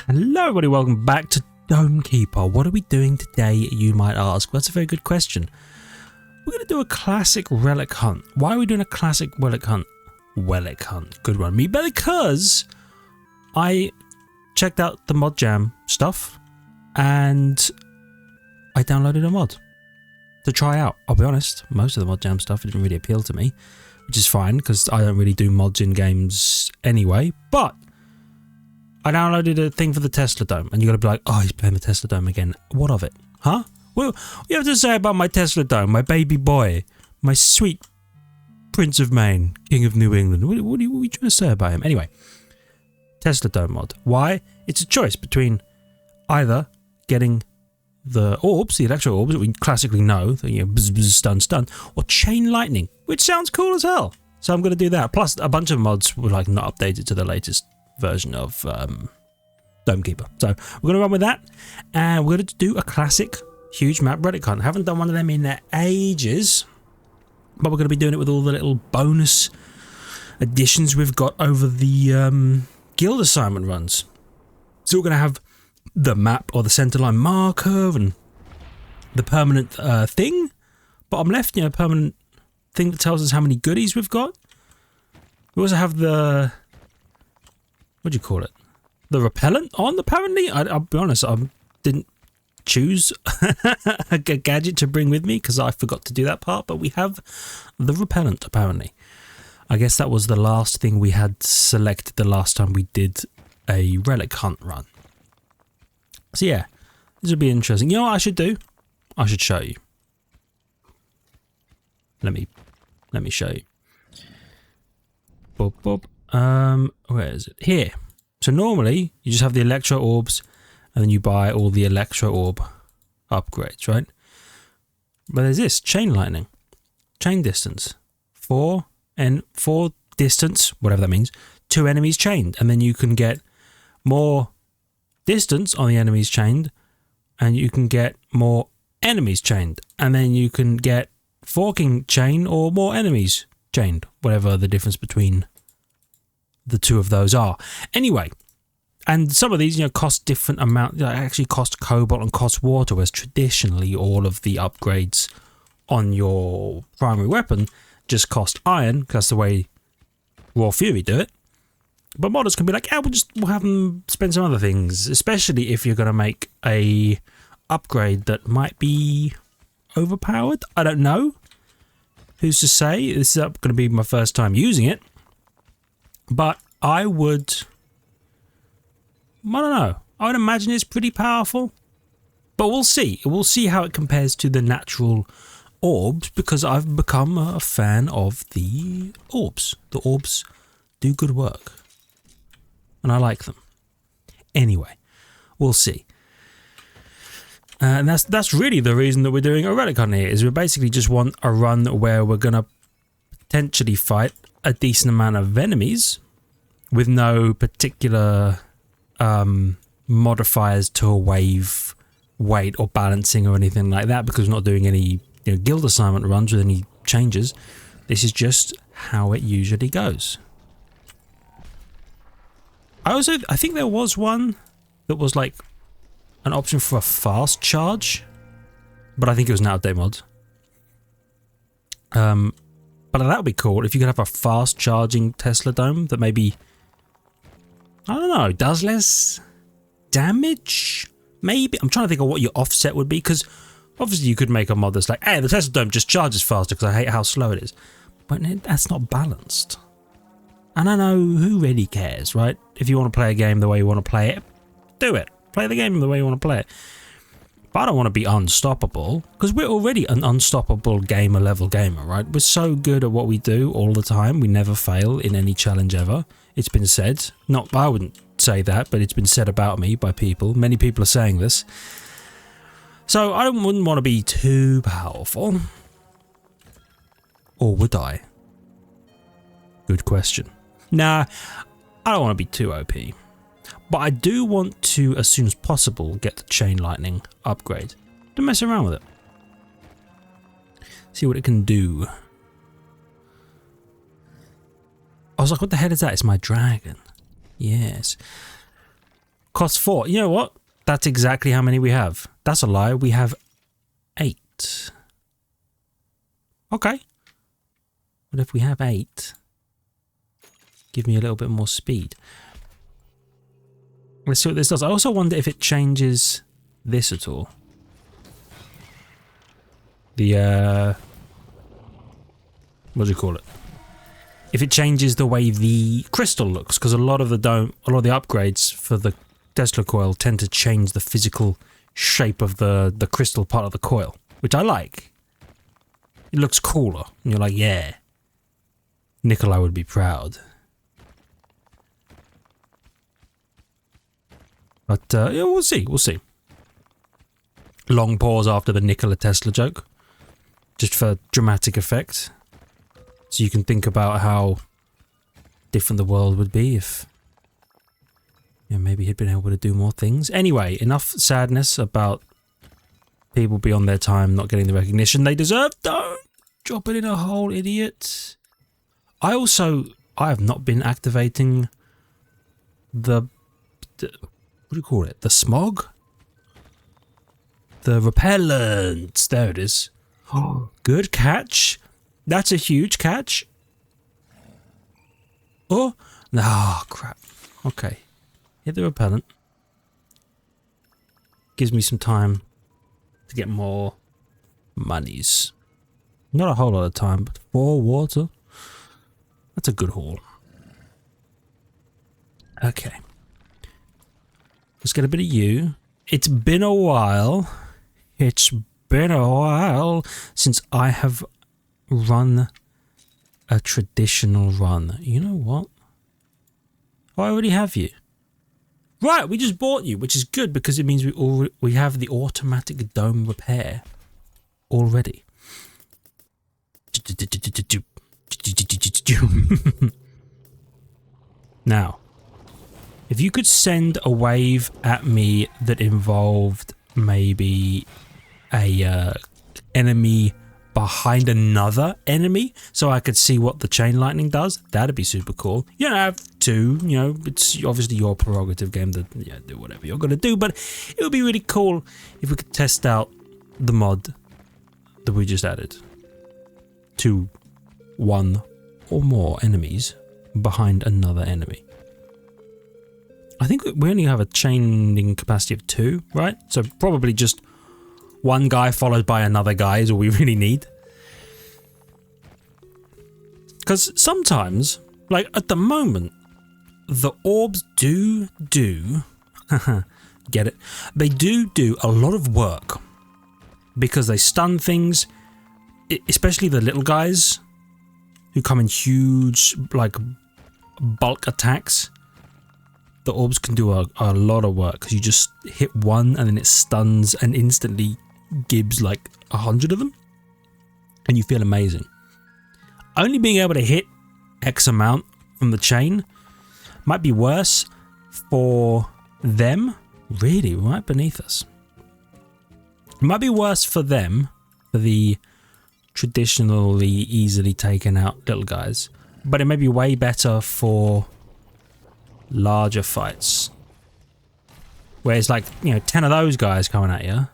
Hello everybody, welcome back to Dome Keeper. What are we doing today, you might ask? Well, that's a very good question. We're going to do a classic relic hunt. Why are we doing a classic relic hunt? Relic hunt, good one. Because I checked out the Mod Jam stuff and I downloaded a mod to try out. I'll be honest, most of the Mod Jam stuff didn't really appeal to me, which is fine because I don't really do mods in games anyway, but I downloaded a thing for the Tesla Dome, and you got to be like, oh, he's playing the Tesla Dome again. What of it? Huh? Well, what do you have to say about my Tesla Dome, my baby boy, my sweet Prince of Maine, King of New England? What are you trying to say about him? Anyway, Tesla Dome mod. Why? It's a choice between either getting the orbs, the electro orbs that we classically know, that, you know, bzz, bzz, stun, stun, or chain lightning, which sounds cool as hell. So I'm going to do that. Plus, a bunch of mods were like not updated to the latest version of Dome Keeper. So we're going to run with that, and we're going to do a classic huge map relic hunt. I haven't done one of them in ages, but we're going to be doing it with all the little bonus additions we've got over the guild assignment runs. So we're going to have the map or the centerline marker and the permanent thing, bottom left, you know, permanent thing that tells us how many goodies we've got. We also have the, what do you call it? The repellent on, apparently? I'll be honest, I didn't choose a gadget to bring with me because I forgot to do that part, but we have the repellent, apparently. I guess that was the last thing we had selected the last time we did a relic hunt run. So yeah, this will be interesting. You know what I should do? I should show you. Let me show you. Boop, boop. Where is it? Here. So normally you just have the electro orbs and then you buy all the electro orb upgrades, right? But there's this chain lightning, chain distance, 4 distance, whatever that means, 2 enemies chained, and then you can get more distance on the enemies chained, and you can get more enemies chained, and then you can get forking chain or more enemies chained, whatever the difference between the two of those are. Anyway, and some of these, you know, cost different amount, actually cost cobalt and cost water, whereas traditionally all of the upgrades on your primary weapon just cost iron, because that's the way Raw Fury do it. But modders can be like, yeah, we'll have them spend some other things, especially if you're going to make a upgrade that might be overpowered. I don't know. Who's to say? This is going to be my first time using it. But I don't know. I would imagine it's pretty powerful. But we'll see. We'll see how it compares to the natural orbs, because I've become a fan of the orbs. The orbs do good work. And I like them. Anyway, we'll see. And that's really the reason that we're doing a relic hunt here, is we basically just want a run where we're going to potentially fight a decent amount of enemies with no particular modifiers to a wave, weight or balancing or anything like that, because we're not doing any, you know, guild assignment runs with any changes. This is just how it usually goes. I think there was one that was like an option for a fast charge, but I think it was an out-of-date mod. But that would be cool if you could have a fast charging Tesla Dome that maybe, I don't know, does less damage? Maybe. I'm trying to think of what your offset would be, because obviously you could make a mod that's like, hey, the Tesla Dome just charges faster because I hate how slow it is. But that's not balanced. And I know, who really cares, right? If you want to play a game the way you want to play it, do it. Play the game the way you want to play it. But I don't want to be unstoppable, because we're already an unstoppable gamer-level gamer, right? We're so good at what we do all the time. We never fail in any challenge ever. It's been said. Not, I wouldn't say that, but it's been said about me by people. Many people are saying this. So I wouldn't want to be too powerful. Or would I? Good question. Nah, I don't want to be too OP. But I do want to, as soon as possible, get the chain lightning upgrade. To mess around with it. See what it can do. I was like, what the hell is that? It's my dragon. Yes. Cost 4. You know what? That's exactly how many we have. That's a lie. We have 8. Okay. What if we have 8? Give me a little bit more speed. Let's see what this does. I also wonder if it changes this at all. The, what do you call it? If it changes the way the crystal looks, because a lot of the upgrades for the Tesla coil tend to change the physical shape of the crystal part of the coil, which I like. It looks cooler, and you're like, yeah, Nikolai would be proud. But yeah, we'll see. We'll see. Long pause after the Nikola Tesla joke, just for dramatic effect. So you can think about how different the world would be if, yeah, maybe he'd been able to do more things. Anyway, enough sadness about people beyond their time not getting the recognition they deserve. Don't drop it in a hole, idiot. I have not been activating the what do you call it? The smog? The repellent. There it is. Oh, good catch. That's a huge catch. Oh, no, crap. Okay. Hit the repellent. Gives me some time to get more monies. Not a whole lot of time, but 4 water. That's a good haul. Okay. Let's get a bit of you. It's been a while. It's been a while since I have run a traditional run. You know what? Oh, I already have you. Right, we just bought you, which is good because it means we have the automatic dome repair already. Now, if you could send a wave at me that involved maybe a enemy behind another enemy, so I could see what the chain lightning does, that'd be super cool. You don't have to, you know, it's obviously your prerogative, game, to do whatever you're gonna do, but it would be really cool if we could test out the mod that we just added to 1 or more enemies behind another enemy. I think we only have a chaining capacity of 2, right? So probably just 1 guy followed by another guy is all we really need. Because sometimes, like at the moment, the orbs do get it? They do a lot of work because they stun things, especially the little guys who come in huge, like, bulk attacks. The orbs can do a lot of work because you just hit 1 and then it stuns and instantly gives like 100 of them and you feel amazing. Only being able to hit X amount from the chain might be worse for them, really, right beneath us. It might be worse for them, for the traditionally easily taken out little guys, but it may be way better for larger fights where it's like, you know, 10 of those guys coming at you.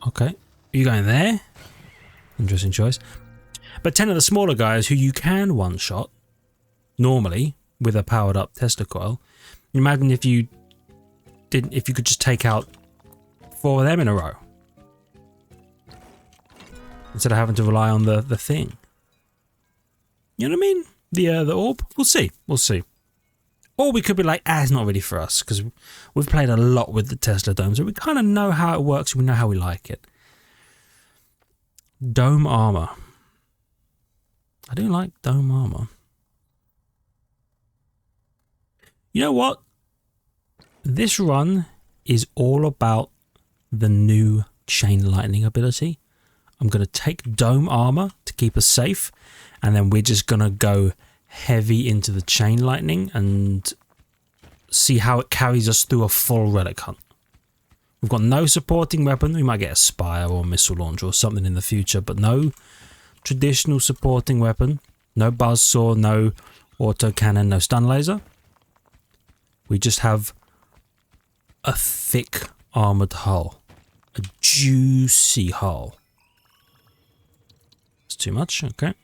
Okay, are you going there? Interesting choice. But 10 of the smaller guys who you can one-shot normally with a powered up Tesla coil. Imagine if you could just take out 4 of them in a row instead of having to rely on the thing. You know what I mean? The orb? We'll see. We'll see. Or we could be like, it's not really for us, because we've played a lot with the Tesla dome, so we kind of know how it works, we know how we like it. Dome armor. I do like dome armor. You know what? This run is all about the new chain lightning ability. I'm going to take dome armor to keep us safe, and then we're just going to go heavy into the chain lightning and see how it carries us through a full relic hunt. We've got no supporting weapon. We might get a spire or a missile launcher or something in the future, but no traditional supporting weapon. No buzzsaw, no auto cannon, no stun laser. We just have a thick armored hull. A juicy hull. It's too much, okay.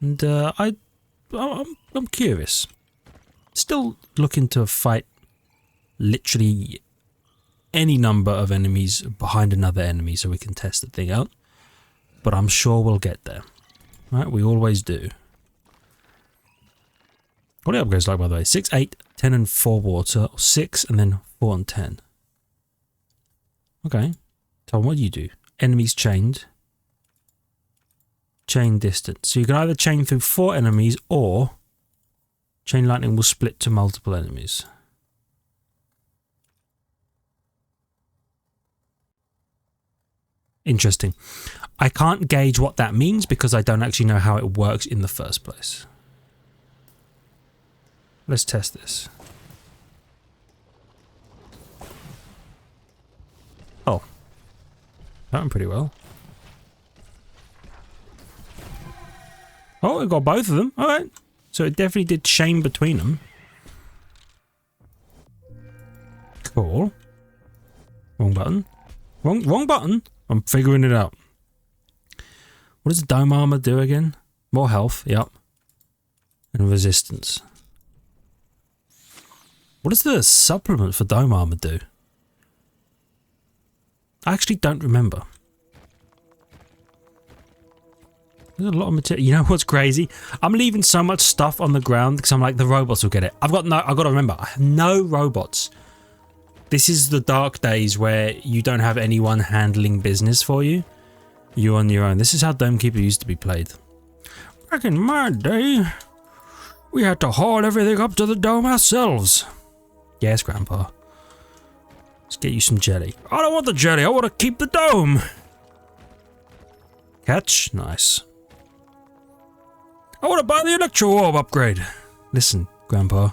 And I'm curious. Still looking to fight literally any number of enemies behind another enemy so we can test the thing out. But I'm sure we'll get there. Right, we always do. What are the upgrades like, by the way? 6, 8, 10 and 4 water, or 6 and then 4 and 10. Okay. Tom, what do you do? Enemies chained. Chain distance. So you can either chain through 4 enemies or chain lightning will split to multiple enemies. Interesting. I can't gauge what that means because I don't actually know how it works in the first place. Let's test this. Oh. That went pretty well. Oh, it got both of them. Alright. So it definitely did chain between them. Cool. Wrong button. Wrong button? I'm figuring it out. What does dome armor do again? More health, yep. And resistance. What does the supplement for dome armor do? I actually don't remember. There's a lot of material. You know what's crazy? I'm leaving so much stuff on the ground because I'm like, the robots will get it. I've got to remember, I have no robots. This is the dark days where you don't have anyone handling business for you. You're on your own. This is how Dome Keeper used to be played. Back in my day, we had to haul everything up to the dome ourselves. Yes, Grandpa. Let's get you some jelly. I don't want the jelly. I want to keep the dome. Catch? Nice. I want to buy the electro orb upgrade. Listen, Grandpa.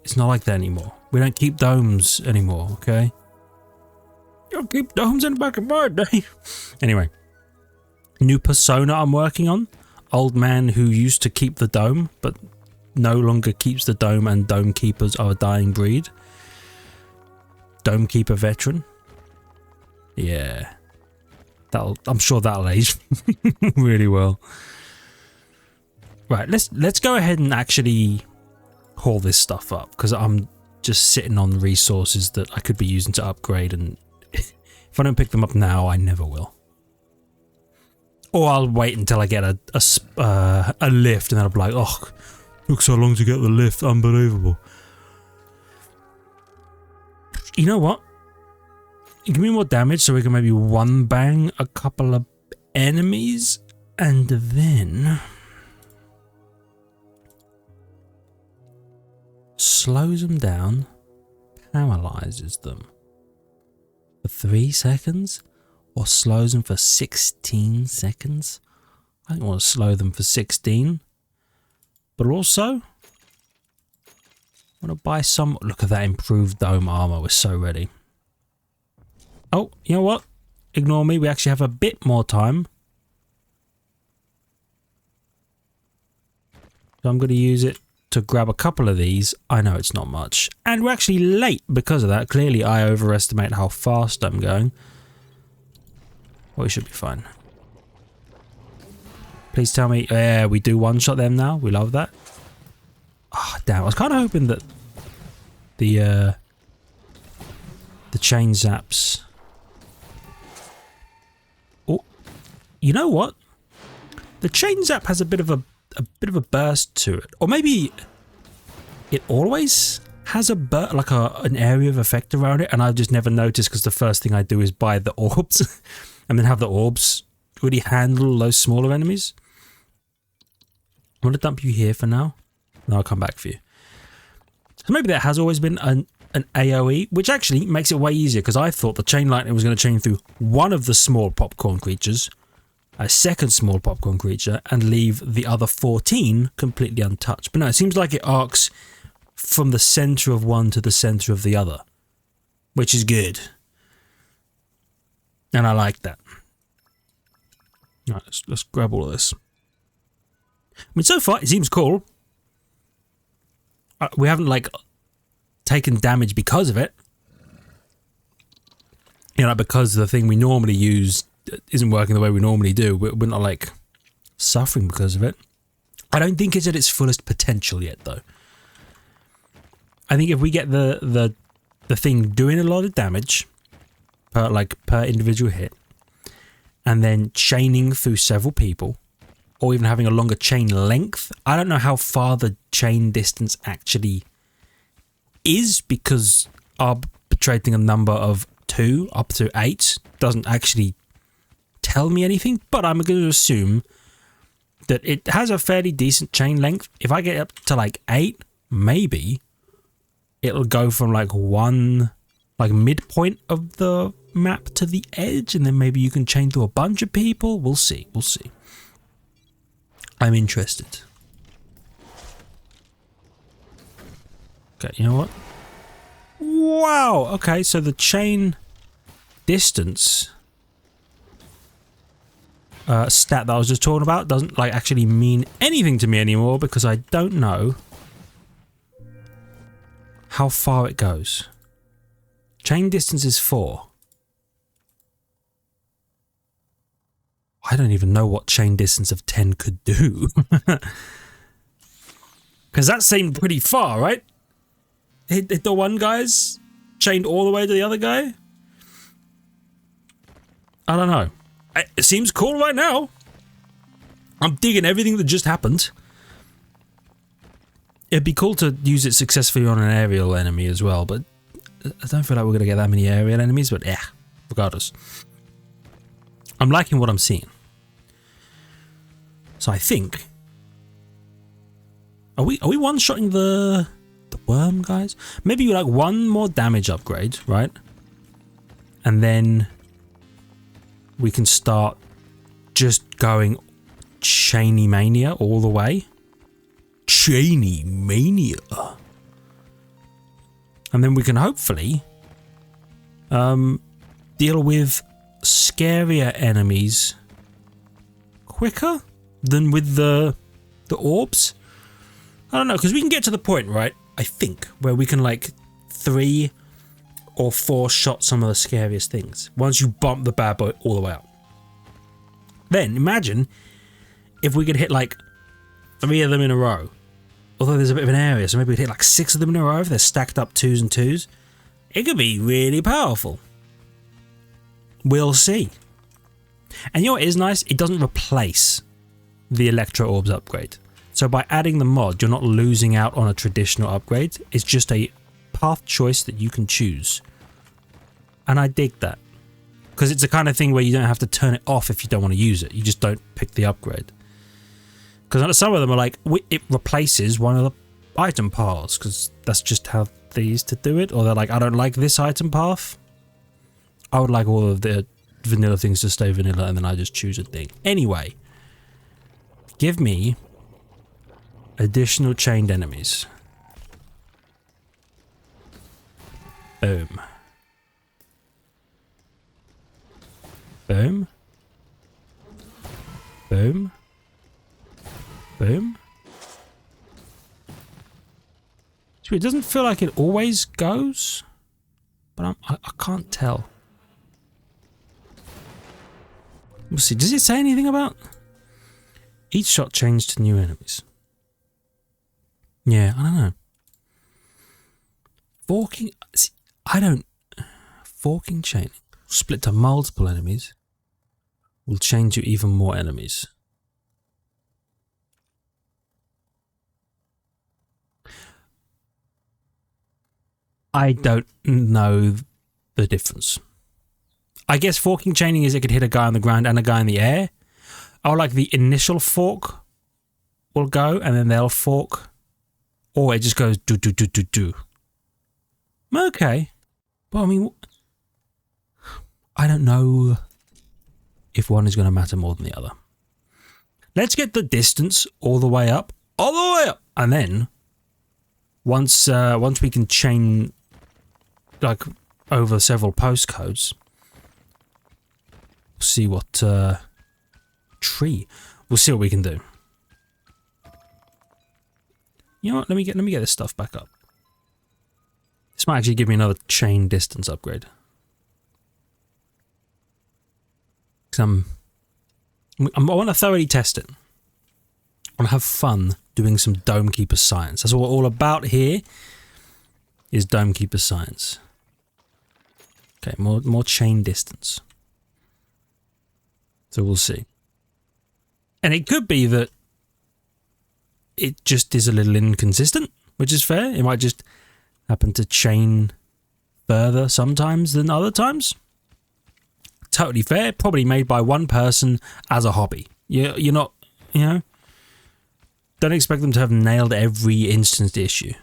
It's not like that anymore. We don't keep domes anymore, okay? You don't keep domes in the back of my day. Anyway. New persona I'm working on. Old man who used to keep the dome, but no longer keeps the dome, and dome keepers are a dying breed. Dome keeper veteran. Yeah. I'm sure that'll age really well. Right, let's go ahead and actually haul this stuff up, because I'm just sitting on resources that I could be using to upgrade, and if I don't pick them up now, I never will. Or I'll wait until I get a lift, and then I'll be like, oh, took so long to get the lift, unbelievable. You know what? Give me more damage so we can maybe one bang a couple of enemies, and then slows them down, paralyzes them for 3 seconds, or slows them for 16 seconds. I don't want to slow them for 16, but also I want to buy some. Look at that improved dome armor. We're so ready. Oh, you know what? Ignore me. We actually have a bit more time. So I'm going to use it to grab a couple of these. I know it's not much. And we're actually late because of that. Clearly, I overestimate how fast I'm going. Well, we should be fine. Please tell me. Yeah, we do one-shot them now. We love that. Ah, oh, damn. I was kind of hoping that the chain zaps. Oh, you know what? The chain zap has a bit of a burst to it, or maybe it always has a an area of effect around it, and I've just never noticed because the first thing I do is buy the orbs, and then have the orbs really handle those smaller enemies. I'm gonna dump you here for now, and I'll come back for you. So maybe that has always been an AoE, which actually makes it way easier, because I thought the chain lightning was going to chain through one of the small popcorn creatures, a second small popcorn creature, and leave the other 14 completely untouched. But no, it seems like it arcs from the center of one to the center of the other, which is good. And I like that. All right, let's grab all of this. I mean, so far it seems cool. We haven't like taken damage because of it. You know, because the thing we normally use isn't working the way we normally do. We're not like suffering because of it. I don't think it's at its fullest potential yet, though. I think if we get the thing doing a lot of damage per individual hit, and then chaining through several people, or even having a longer chain length. I don't know how far the chain distance actually is, because arbitrating a number of 2 up to 8 doesn't actually tell me anything, but I'm going to assume that it has a fairly decent chain length. If I get up to like 8, maybe it'll go from like midpoint of the map to the edge, and then maybe you can chain through a bunch of people. We'll see. We'll see. I'm interested. Okay, you know what? Wow! Okay, so the chain distance stat that I was just talking about doesn't like actually mean anything to me anymore, because I don't know how far it goes. Chain distance is 4. I don't even know what chain distance of 10 could do. Because that seemed pretty far, right? Hit the one guy's chained all the way to the other guy? I don't know. It seems cool right now. I'm digging everything that just happened. It'd be cool to use it successfully on an aerial enemy as well, but I don't feel like we're going to get that many aerial enemies, but yeah, regardless. I'm liking what I'm seeing. So I think... Are we one-shotting the worm guys? Maybe like one more damage upgrade, right? And then we can start just going Chainy Mania all the way. Chainy Mania. And then we can hopefully deal with scarier enemies quicker than with the orbs. I don't know, because we can get to the point, right, I think, where we can like 3 or 4 shot some of the scariest things once you bump the bad boy all the way up. Then imagine if we could hit like 3 of them in a row. Although there's a bit of an area, so maybe we'd hit like 6 of them in a row if they're stacked up 2s and 2s. It could be really powerful. We'll see. And you know what is nice? It doesn't replace the Electro Orbs upgrade. So by adding the mod, you're not losing out on a traditional upgrade. It's just a path choice that you can choose. And I dig that. Because it's the kind of thing where you don't have to turn it off if you don't want to use it. You just don't pick the upgrade. Because some of them are like, it replaces one of the item paths, because that's just how they used to do it. Or they're like, I don't like this item path. I would like all of the vanilla things to stay vanilla, and then I just choose a thing. Anyway, give me additional chained enemies. Boom. Boom. Boom. Boom. So it doesn't feel like it always goes, but I can't tell. We'll see. Does it say anything about each shot changed to new enemies? Yeah, I don't know. Forking... Forking chaining. Split to multiple enemies will change you even more enemies. I don't know the difference. I guess forking chaining is it could hit a guy on the ground and a guy in the air. Or like the initial fork will go and then they'll fork. Or it just goes do do do do do. Okay. Well, I mean, I don't know if one is going to matter more than the other. Let's get the distance all the way up. All the way up! And then, once we can chain like over several postcodes, we'll see what tree. We'll see what we can do. You know what? Let me get this stuff back up. This might actually give me another chain distance upgrade. Because I want to thoroughly test it. I want to have fun doing some Dome Keeper science. That's what we're all about here. Is Dome Keeper science. Okay, more chain distance. So we'll see. And it could be that it just is a little inconsistent, which is fair. It might just happen to chain further sometimes than other times. Totally fair. Probably made by one person as a hobby. You're not, you know, don't expect them to have nailed every instanced issue.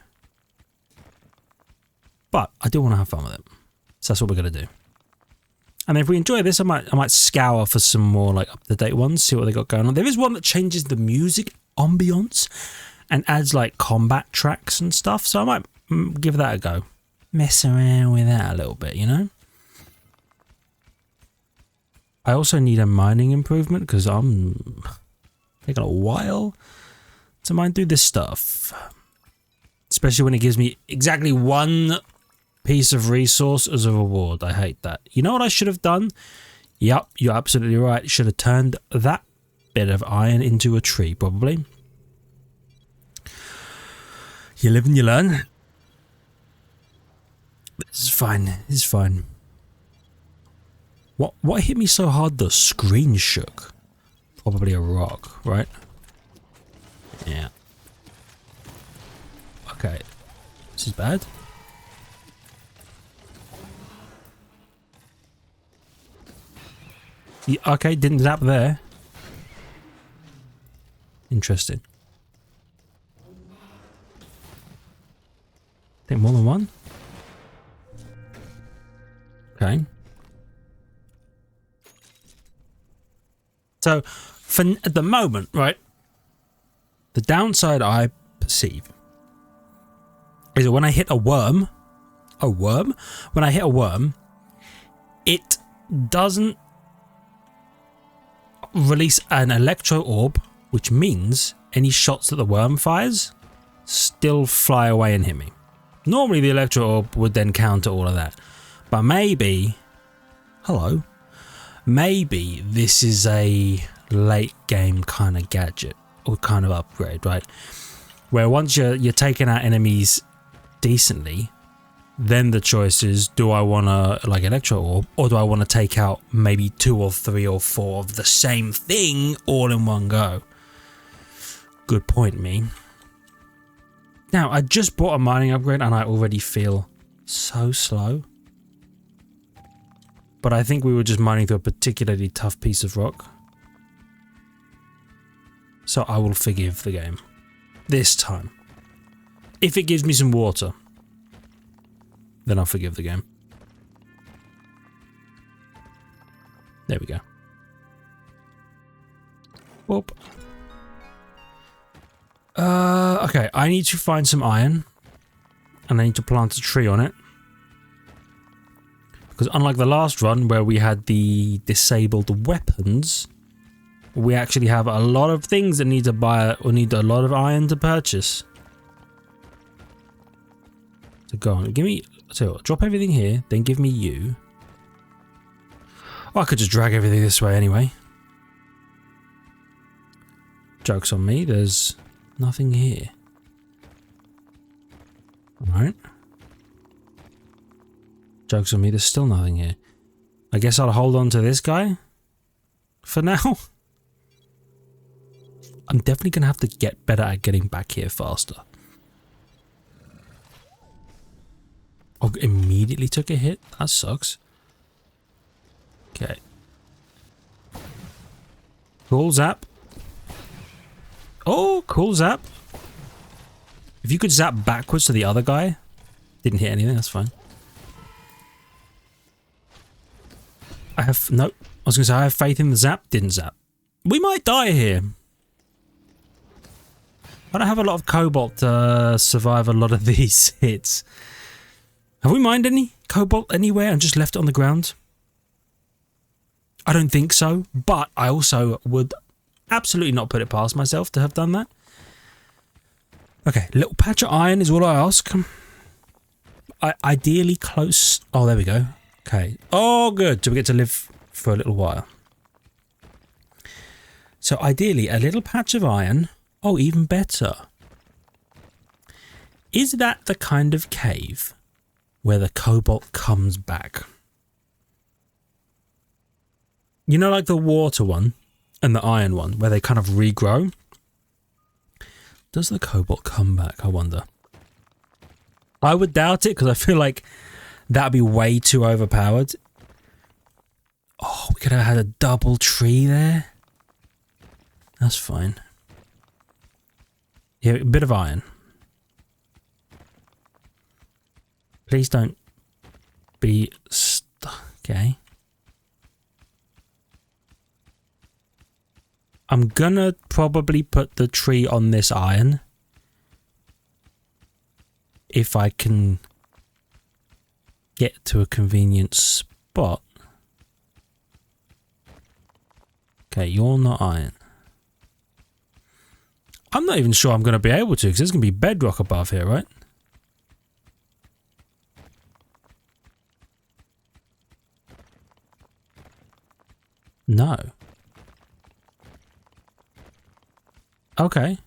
But I do want to have fun with it. So that's what we're going to do. And if we enjoy this, I might scour for some more like up-to-date ones, see what they got going on. There is one that changes the music ambience and adds like combat tracks and stuff. So I might give that a go. Mess around with that a little bit, you know? I also need a mining improvement because I'm taking a while to mine through this stuff. Especially when it gives me exactly one piece of resource as a reward. I hate that. You know what I should have done? Yep, you're absolutely right. Should have turned that bit of iron into a tree, probably. You live and you learn. This is fine. This is fine. What hit me so hard the screen shook? Probably a rock, right? Yeah. Okay. This is bad. Yeah, okay, didn't zap there. Interesting. Think more than one? Okay. So, at the moment, right, the downside I perceive is that when I hit a worm, when I hit a worm, it doesn't release an electro orb, which means any shots that the worm fires still fly away and hit me. Normally the electro orb would then counter all of that, but maybe, hello, maybe this is a late game kind of gadget or kind of upgrade, right? Where once you're taking out enemies decently, then the choice is, do I want to like electro orb, or do I want to take out maybe 2 or 3 or 4 of the same thing all in one go? Good point, me. Now, I just bought a mining upgrade and I already feel so slow. But I think we were just mining through a particularly tough piece of rock. So I will forgive the game. This time. If it gives me some water, then I'll forgive the game. There we go. Whoop. Okay, I need to find some iron. And I need to plant a tree on it. Because unlike the last run where we had the disabled weapons, we actually have a lot of things that need to buy or need a lot of iron to purchase. So go on, give me, so drop everything here, then give me you. Oh, I could just drag everything this way anyway. Joke's on me, there's nothing here. Alright. Joke's on me, there's still nothing here. I guess I'll hold on to this guy for now. I'm definitely going to have to get better at getting back here faster. Oh, immediately took a hit? That sucks. Okay. Cool zap. Oh, cool zap. If you could zap backwards to the other guy. Didn't hit anything, that's fine. I have, nope. I was going to say I have faith in the zap. Didn't zap. We might die here. I don't have a lot of cobalt to survive a lot of these hits. Have we mined any cobalt anywhere and just left it on the ground? I don't think so, but I also would absolutely not put it past myself to have done that. Okay, little patch of iron is all I ask. Ideally close. Oh, there we go. Okay. Oh, good. So we get to live for a little while. So ideally, a little patch of iron. Oh, even better. Is that the kind of cave where the cobalt comes back? You know, like the water one and the iron one, where they kind of regrow? Does the cobalt come back, I wonder? I would doubt it, because I feel like that'd be way too overpowered. Oh, we could have had a double tree there. That's fine. Yeah, a bit of iron. Please don't be stuck, okay? I'm gonna probably put the tree on this iron. If I can get to a convenient spot. Okay, you're not iron. I'm not even sure I'm going to be able to, because there's going to be bedrock above here, right? No. Okay.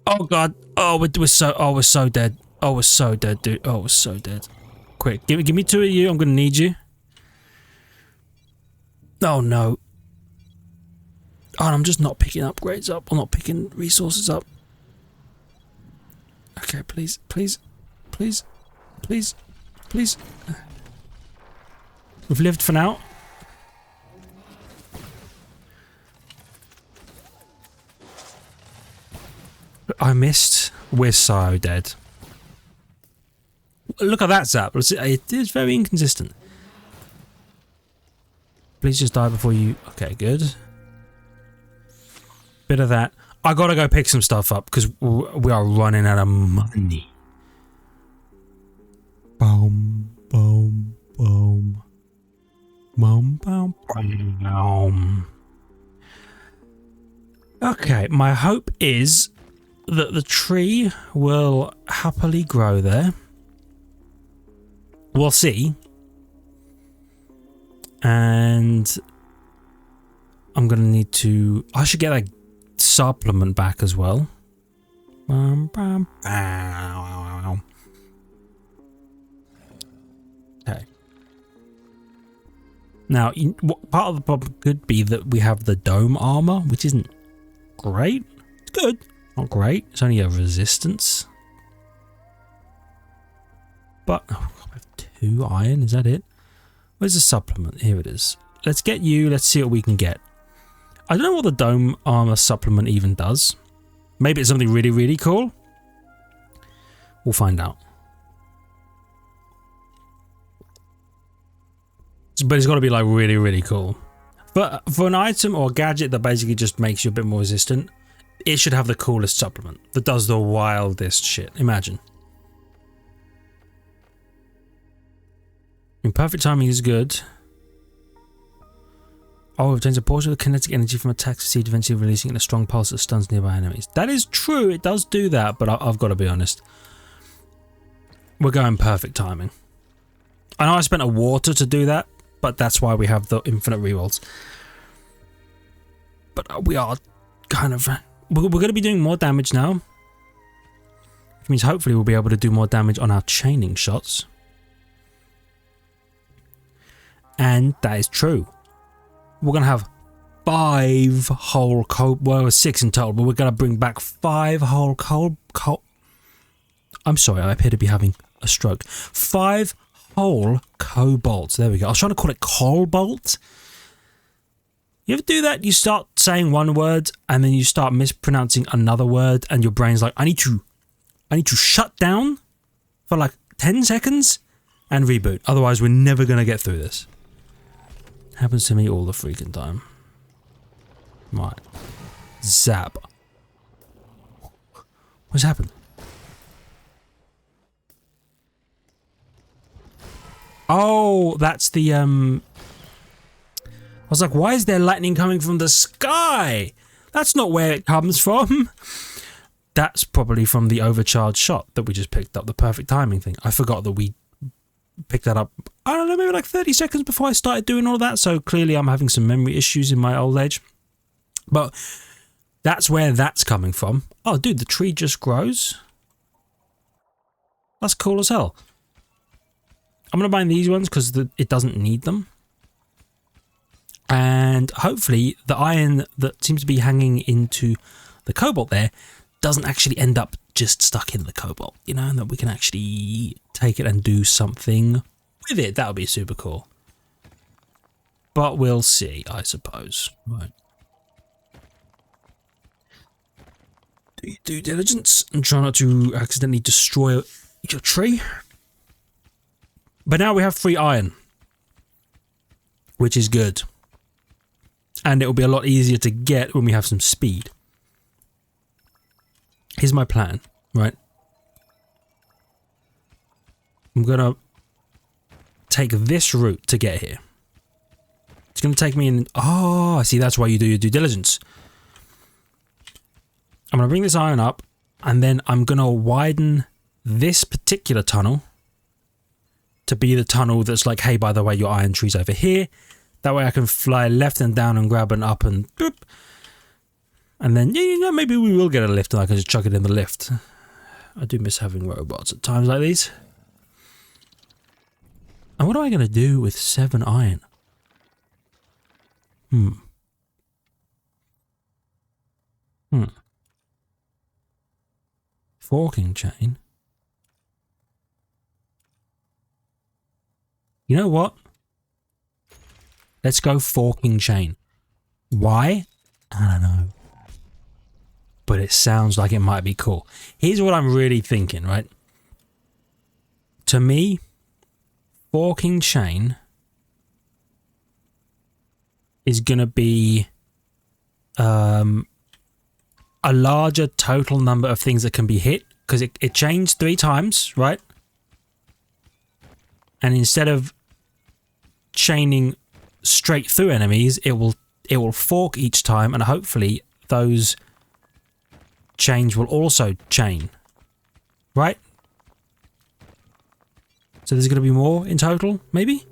Oh god. Oh, we're so dead. Oh, we're so dead, dude. Oh, we're so dead. Quick, give me two of you. I'm gonna need you. Oh no. Oh, I'm just not picking upgrades up. I'm not picking resources up. Okay, please, please, please, please, please. We've lived for now. I missed. We're so dead. Look at that zap. It is very inconsistent. Please just die before you... Okay, good. Bit of that. I gotta go pick some stuff up because we are running out of money. Boom, boom, boom. Boom, boom, boom. Okay, my hope is that the tree will happily grow there. We'll see. And I'm going to need to... I should get a supplement back as well. Okay. Now, part of the problem could be that we have the dome armor, which isn't great. It's good. Not great. It's only a resistance. But... Oh, I have 2 iron. Is that it? Where's the supplement? Here it is. Let's get you. Let's see what we can get. I don't know what the dome armor supplement even does. Maybe it's something really, really cool. We'll find out. But it's got to be like really, really cool. But for an item or gadget that basically just makes you a bit more resistant, it should have the coolest supplement that does the wildest shit. Imagine. Imperfect timing is good. Oh, it obtains a portion of the kinetic energy from attacks received, eventually releasing it in a strong pulse that stuns nearby enemies. That is true, it does do that, but I've got to be honest. We're going perfect timing. I know I spent a water to do that, but that's why we have the infinite rerolls. But we are kind of... We're going to be doing more damage now. Which means hopefully we'll be able to do more damage on our chaining shots. And that is true. We're going to have 5 whole well, 6 in total, but we're going to bring back 5 whole I'm sorry, I appear to be having a stroke. 5 whole cobalt. There we go. I was trying to call it cobalt. You ever do that? You start saying one word and then you start mispronouncing another word and your brain's like, I need to shut down for like 10 seconds and reboot. Otherwise, we're never going to get through this. Happens to me all the freaking time. Right. Zap. What's happened? Oh, that's the was like, why is there lightning coming from the sky? That's not where it comes from. That's probably from the overcharged shot that we just picked up, the perfect timing thing. I forgot that we picked that up, I don't know, maybe like 30 seconds before I started doing all that, so clearly I'm having some memory issues in my old age. But that's where that's coming from. Oh, dude, the tree just grows. That's cool as hell. I'm going to buy these ones because it doesn't need them. And hopefully the iron that seems to be hanging into the cobalt there doesn't actually end up just stuck in the cobalt, you know, and that we can actually take it and do something with it. That would be super cool. But we'll see, I suppose. Right. Do your due diligence and try not to accidentally destroy your tree. But now we have free iron, which is good. And it will be a lot easier to get when we have some speed. Here's my plan, right? I'm going to take this route to get here. It's going to take me in... Oh, I see, that's why you do your due diligence. I'm going to bring this iron up, and then I'm going to widen this particular tunnel to be the tunnel that's like, hey, by the way, your iron tree's over here. That way I can fly left and down and grab an up and boop. And then, yeah, you know, maybe we will get a lift and I can just chuck it in the lift. I do miss having robots at times like these. And what am I going to do with 7 iron? Forking chain. You know what? Let's go forking chain. Why? I don't know. But it sounds like it might be cool. Here's what I'm really thinking, right? To me, forking chain is going to be a larger total number of things that can be hit, because it chains 3 times, right? And instead of chaining straight through enemies, it will fork each time, and hopefully those chains will also chain, right? So there's going to be more in total, maybe?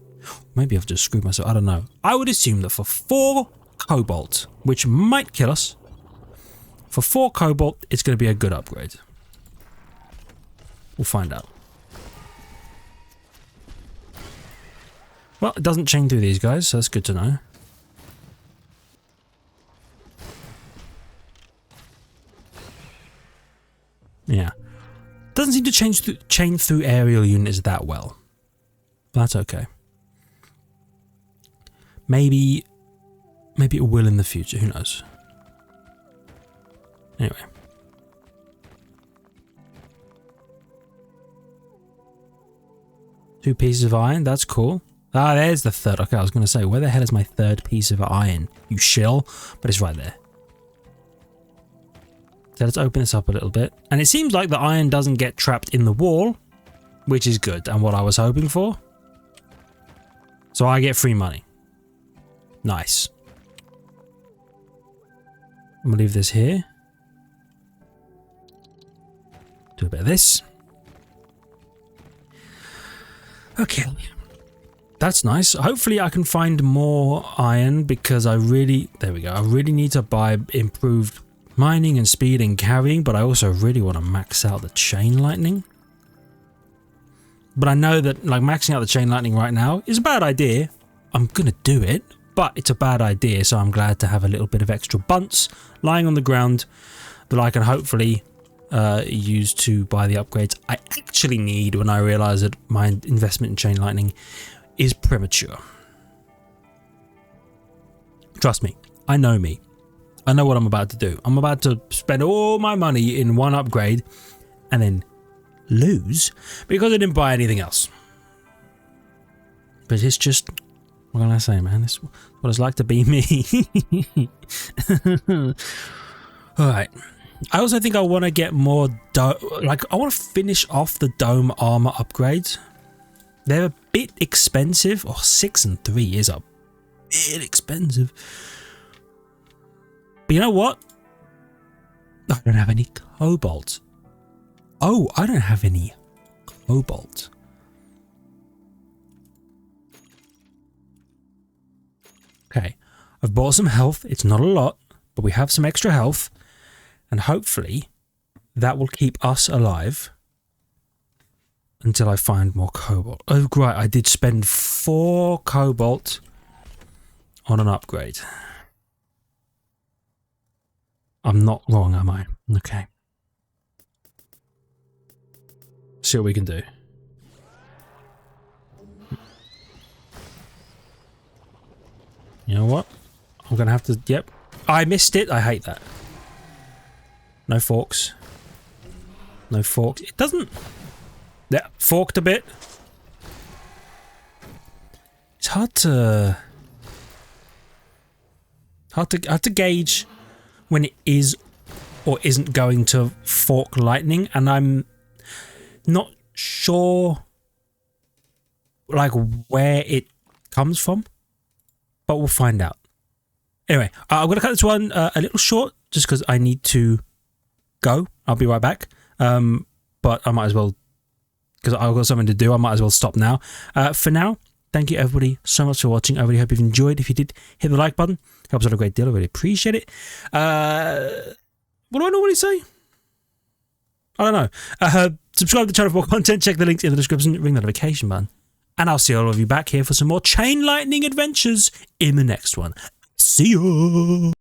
Maybe I've just screwed myself, I don't know. I would assume that for 4 cobalt, which might kill us, for 4 cobalt, it's going to be a good upgrade. We'll find out. Well, it doesn't chain through these guys, so that's good to know. Yeah. Doesn't seem to chain through aerial units that well. But that's okay. Maybe it will in the future, who knows. Anyway. Two pieces of iron, that's cool. Ah, there's the third. Okay, I was going to say, where the hell is my third piece of iron? You shill, but it's right there. So let's open this up a little bit. And it seems like the iron doesn't get trapped in the wall, which is good and what I was hoping for. So I get free money. Nice. I'm going to leave this here. Do a bit of this. Okay. That's nice. Hopefully I can find more iron because I really... There we go. I really need to buy improved mining and speed and carrying, but I also really want to max out the chain lightning. But I know that like maxing out the chain lightning right now is a bad idea. I'm going to do it, but it's a bad idea, so I'm glad to have a little bit of extra bunts lying on the ground that I can hopefully use to buy the upgrades I actually need when I realise that my investment in chain lightning is premature. Trust me, I know me. I know what I'm about to do. I'm about to spend all my money in one upgrade and then lose because I didn't buy anything else. But it's just, what can I say, man? It's what it's like to be me. Alright. I also think I want to get more I want to finish off the dome armor upgrades. They're a bit expensive. Oh, 6 and 3 is a bit expensive. But you know what? I don't have any cobalt. Oh, I don't have any cobalt. Okay, I've bought some health. It's not a lot, but we have some extra health. And hopefully that will keep us alive until I find more cobalt. Oh, right, I did spend 4 cobalt on an upgrade. I'm not wrong, am I? Okay. See what we can do. You know what? I'm going to have to... Yep. I missed it. I hate that. No forks. No forks. It doesn't... Yeah, forked a bit. It's hard to gauge when it is or isn't going to fork lightning, and I'm not sure like where it comes from, but we'll find out. Anyway, I'm going to cut this one a little short just because I need to go. I'll be right back. But I might as well, because I've got something to do, I might as well stop now. For now, thank you everybody so much for watching. I really hope you've enjoyed. If you did, hit the like button. Helps out a great deal. I really appreciate it. What do I normally say? I don't know. Subscribe to the channel for more content. Check the links in the description. Ring the notification button. And I'll see all of you back here for some more chain lightning adventures in the next one. See ya!